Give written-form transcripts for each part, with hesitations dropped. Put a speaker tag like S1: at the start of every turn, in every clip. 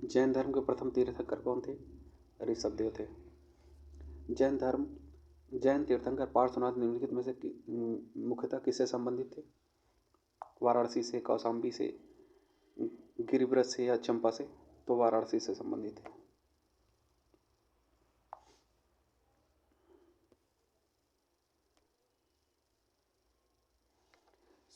S1: जैन धर्म के प्रथम तीर्थंकर कौन थे? ऋषभदेव थे। जैन धर्म जैन तीर्थंकर पार्श्वनाथ निम्नलिखित में से मुख्यतः किससे संबंधित थे? वाराणसी से, कौशाम्बी से, गिरिव्रत से या चंपा से? तो वाराणसी से संबंधित है।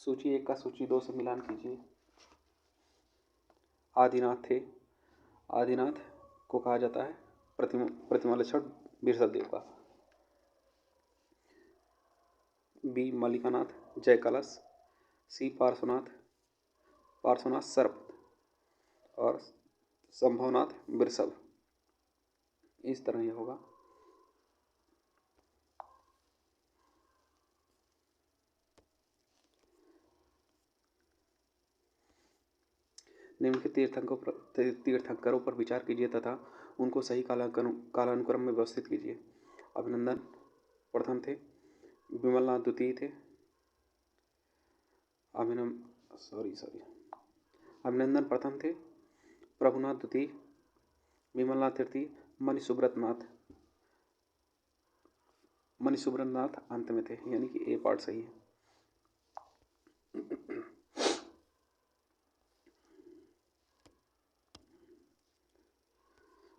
S1: सूची 1 का सूची 2 से मिलान कीजिए। आदिनाथ थे। आदिनाथ को कहा जाता है प्रतिमा लक्षण वीरसदेव का। बी मल्लिकानाथ जय कलश, सी पार्श्वनाथ सर्प और संभवनाथ वृषभ। इस तरह यह होगा। निम्नलिखित तीर्थंकरों पर विचार कीजिए तथा उनको सही कालानुक्रम में व्यवस्थित कीजिए। अभिनंदन प्रथम थे, विमलनाथ द्वितीय थे, अभिनंदन प्रथम थे, प्रभुनाथ द्वितीय, विमलनाथ तृतीय, मणिसुब्रतनाथ अंत में थे, यानी कि ए पार्ट सही है।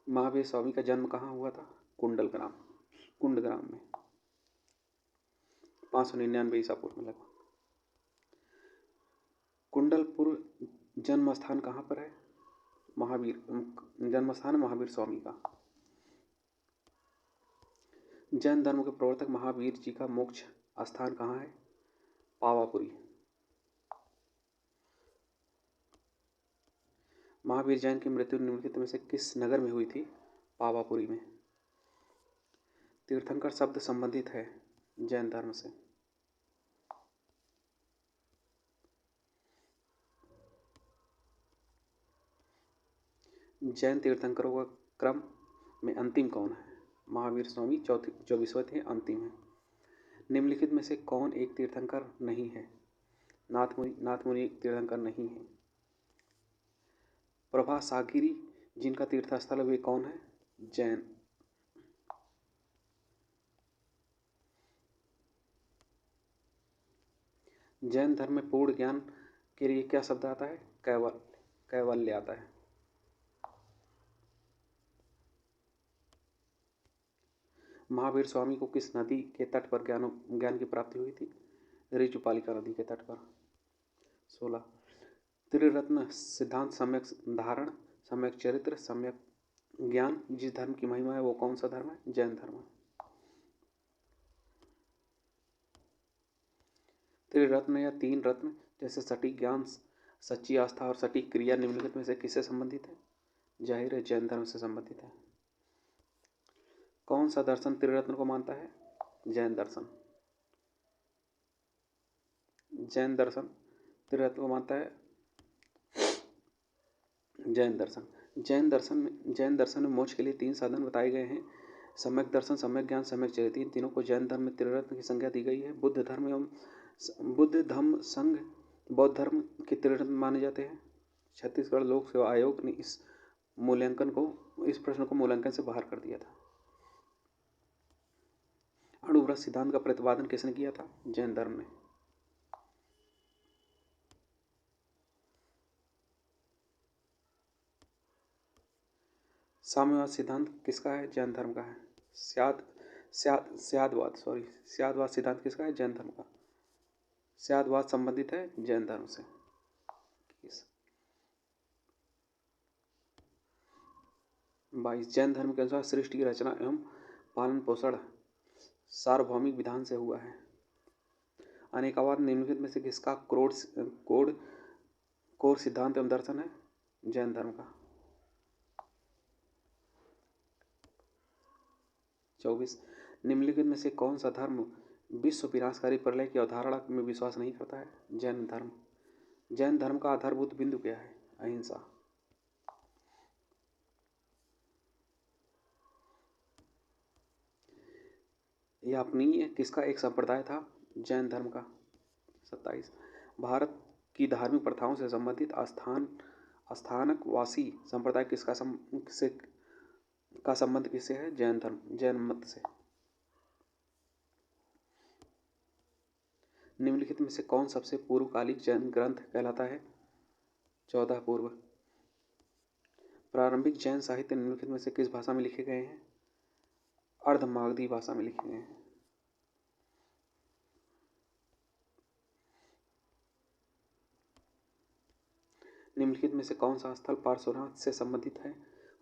S1: महावीर स्वामी का जन्म कहाँ हुआ था? कुंडग्राम में 599 ईसा पूर्व में लगभग। कुंडलपुर जन्म स्थान कहाँ पर है? जन्म स्थान महावीर स्वामी का। जैन धर्म के प्रवर्तक महावीर जी का मोक्ष स्थान कहाँ है? पावापुरी। महावीर जैन की मृत्यु निम्नलिखित में से किस नगर में हुई थी? पावापुरी में। तीर्थंकर शब्द संबंधित है जैन धर्म से। जैन तीर्थंकरों का क्रम में अंतिम कौन है? महावीर स्वामी 24वें थे, अंतिम है। निम्नलिखित में से कौन एक तीर्थंकर नहीं है? नाथमुनि एक तीर्थंकर नहीं है। प्रभा सागिरी जिनका तीर्थस्थल वे कौन है? जैन। जैन धर्म में पूर्ण ज्ञान के लिए क्या शब्द आता है? कैवल्य आता है। महावीर स्वामी को किस नदी के तट पर ज्ञान की प्राप्ति हुई थी? ऋजुपालिका नदी के तट पर। 16 त्रिरत्न सिद्धांत सम्यक धारण, सम्यक चरित्र, सम्यक ज्ञान जिस धर्म की महिमा है वो कौन सा धर्म है? जैन धर्म। त्रिरत्न या 3 रत्न जैसे सटीक ज्ञान, सच्ची आस्था और सटीक क्रिया निम्नलिखित में से किससे संबंधित है? जाहिर है जैन धर्म से संबंधित है। कौन सा दर्शन त्रिरत्न को मानता है? जैन दर्शन। जैन दर्शन त्रिरत्न को मानता है। जैन दर्शन में मोक्ष के लिए 3 साधन बताए गए हैं। सम्यक दर्शन, सम्यक ज्ञान, सम्यक चरित्र। इन तीनों को जैन धर्म में त्रिरत्न की संज्ञा दी गई है। बुद्ध धम्म संघ बौद्ध धर्म के त्रिरत्न माने जाते हैं। छत्तीसगढ़ लोक सेवा आयोग ने इस प्रश्न को मूल्यांकन से बाहर कर दिया था। अणुव्रत सिद्धांत का प्रतिपादन किसने किया था? जैन धर्म ने। साम्यवाद सिद्धांत किसका है? जैन धर्म का है। स्यादवाद सिद्धांत किसका है? जैन धर्म का। स्यादवाद संबंधित है जैन धर्म से। 22 जैन धर्म के अनुसार सृष्टि की रचना एवं पालन पोषण सार्वभौमिक विधान से हुआ है। अनेकावाद निम्नलिखित में से किसका कोर सिद्धांत एवं दर्शन है? जैन धर्म का। 24 निम्नलिखित में से कौन सा धर्म विश्व विनाशकारी प्रलय की अवधारणा में विश्वास नहीं करता है? जैन धर्म। जैन धर्म का आधारभूत बिंदु क्या है? अहिंसा। यापनीय किसका एक संप्रदाय था? जैन धर्म का। 27 भारत की धार्मिक प्रथाओं से संबंधित स्थानक वासी संप्रदाय का संबंध किससे है? जैन मत से। निम्नलिखित में से कौन सबसे पूर्वकालिक जैन ग्रंथ कहलाता है? 14 पूर्व। प्रारंभिक जैन साहित्य निम्नलिखित में से किस भाषा में लिखे गए हैं? अर्धमागधी भाषा में लिखे गए हैं। निम्नलिखित में से कौन सा स्थल पार्श्वनाथ से संबंधित है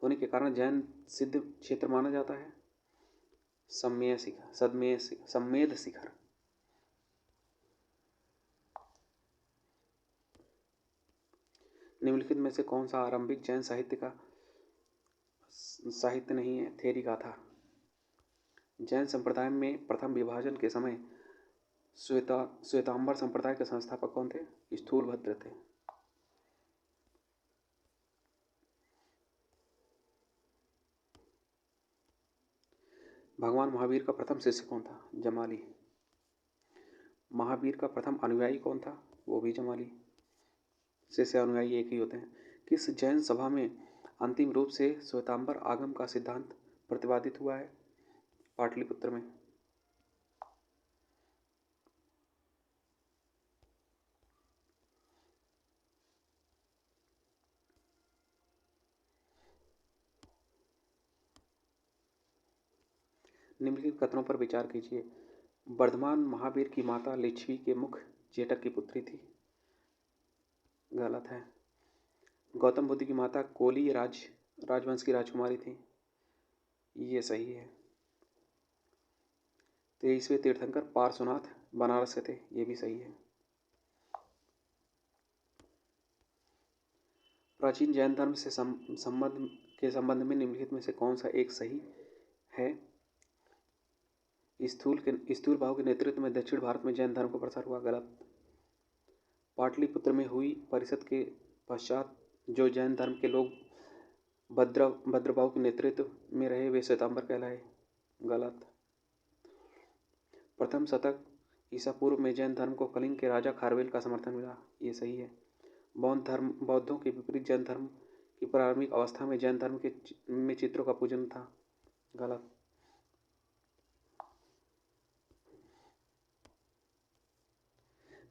S1: होने के कारण जैन सिद्ध क्षेत्र माना जाता है? सम्मेद शिखर। निम्नलिखित में से कौन सा आरंभिक जैन साहित्य नहीं है? थेरी गाथा। जैन संप्रदाय में प्रथम विभाजन के समय श्वेतांबर संप्रदाय के संस्थापक कौन थे? स्थूलभद्र थे। भगवान महावीर का प्रथम शिष्य कौन था? जमाली। महावीर का प्रथम अनुयायी कौन था? वो भी जमाली। शिष्य अनुयायी एक ही होते हैं। किस जैन सभा में अंतिम रूप से श्वेतांबर आगम का सिद्धांत प्रतिपादित हुआ है? पाटलिपुत्र में। निम्नलिखित कथनों पर विचार कीजिए। वर्धमान महावीर की माता लिच्छवी के मुख जेठक की पुत्री थी। गलत है। गौतम बुद्ध की माता कोली राजवंश की राजकुमारी थी। ये सही है। 23वें तीर्थंकर पार्श्वनाथ बनारस से थे। ये भी सही है। प्राचीन जैन धर्म से संबंध में निम्नलिखित में से कौन सा एक सही है? स्थूल भाव के नेतृत्व में दक्षिण भारत में जैन धर्म का प्रसार हुआ। गलत। पाटलिपुत्र में हुई परिषद के पश्चात जो जैन धर्म के लोग भद्रभाव के नेतृत्व में रहे वे श्वेतांबर कहलाए। गलत। प्रथम शतक ईसा पूर्व में जैन धर्म को कलिंग के राजा खारवेल का समर्थन मिला। ये सही है। बौद्धों के विपरीत जैन धर्म की प्रारंभिक अवस्था में जैन धर्म में चित्रों का पूजन था। गलत।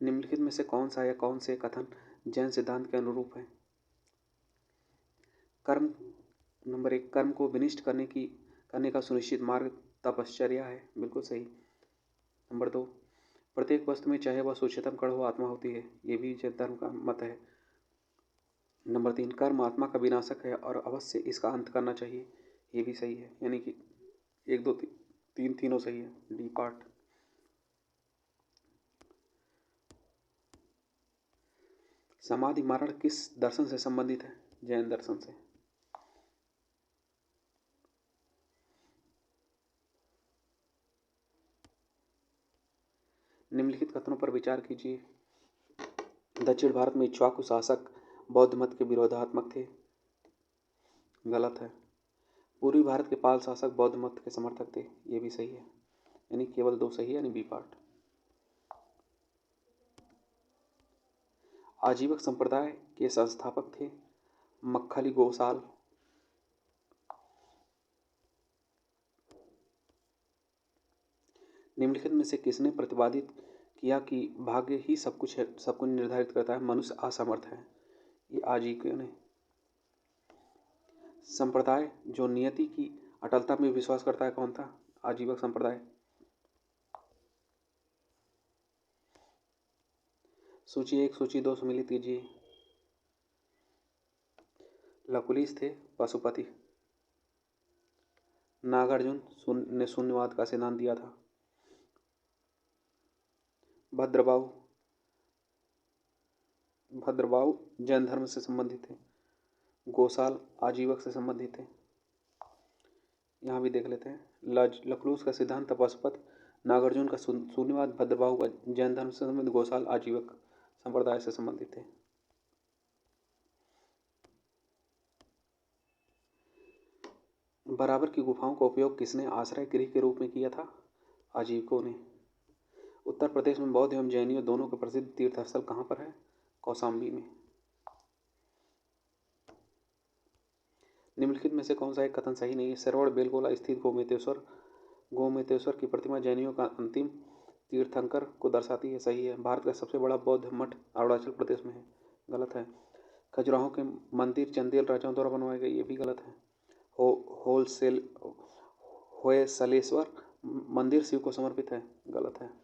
S1: निम्नलिखित में से कौन सा या कौन से कथन जैन सिद्धांत के अनुरूप है? नंबर 1, कर्म को विनिष्ट करने का सुनिश्चित मार्ग तपश्चर्या है। बिल्कुल सही। नंबर 2, प्रत्येक वस्तु में चाहे वह सूक्ष्मतम कण हो आत्मा होती है। ये भी जैन धर्म का मत है। नंबर 3, कर्म आत्मा का विनाशक है और अवश्य इसका अंत करना चाहिए। ये भी सही है। यानी कि 1 2 3 तीनों सही है। D part. समाधि मारण किस दर्शन से संबंधित है? जैन दर्शन से। निम्नलिखित कथनों पर विचार कीजिए। दक्षिण भारत में इक्ष्वाकु शासक बौद्ध मत के विरोधात्मक थे। गलत है। पूर्वी भारत के पाल शासक बौद्ध मत के समर्थक थे। ये भी सही है। यानी केवल 2 सही है। यानी बी पार्ट। आजीवक संप्रदाय के संस्थापक थे मक्खली गोसाल। निम्नलिखित में से किसने प्रतिपादित किया कि भाग्य ही सब कुछ निर्धारित करता है, मनुष्य असमर्थ है? ये आजीविकों ने। संप्रदाय जो नियति की अटलता में विश्वास करता है कौन था? आजीवक संप्रदाय। सूची 1 सूची 2 सम्मिलित कीजिए। लकुलिस थे पशुपति। नागार्जुन ने शून्यवाद का सिद्धांत दिया था। भद्रबाहु जैन धर्म से संबंधित थे। गोसाल आजीवक से संबंधित थे। यहाँ भी देख लेते हैं। लकुलिस का सिद्धांत था पशुपत। नागार्जुन का शून्यवाद। भद्रबाहु का जैन धर्म से संबंधित। गोसाल आजीवक संप्रदाय से संबंधित थे। बराबर की गुफाओं का उपयोग किसने आश्रय गृह के रूप में किया था? आजीविकों ने। उत्तर प्रदेश में बौद्ध एवं जैनियों दोनों के प्रसिद्ध तीर्थ स्थल कहाँ पर है? कौशाम्बी में। निम्नलिखित में से कौन सा एक कथन सही नहीं है? श्रवण बेलगोला स्थित गोमतेश्वर की प्रतिमा जैनियों का अंतिम तीर्थंकर को दर्शाती है। सही है। भारत का सबसे बड़ा बौद्ध मठ अरुणाचल प्रदेश में है। गलत है। खजुराहो के मंदिर चंदेल राजाओं द्वारा बनवाए गए, ये भी गलत है। होलसेल होयसलेश्वर मंदिर शिव को समर्पित है। गलत है।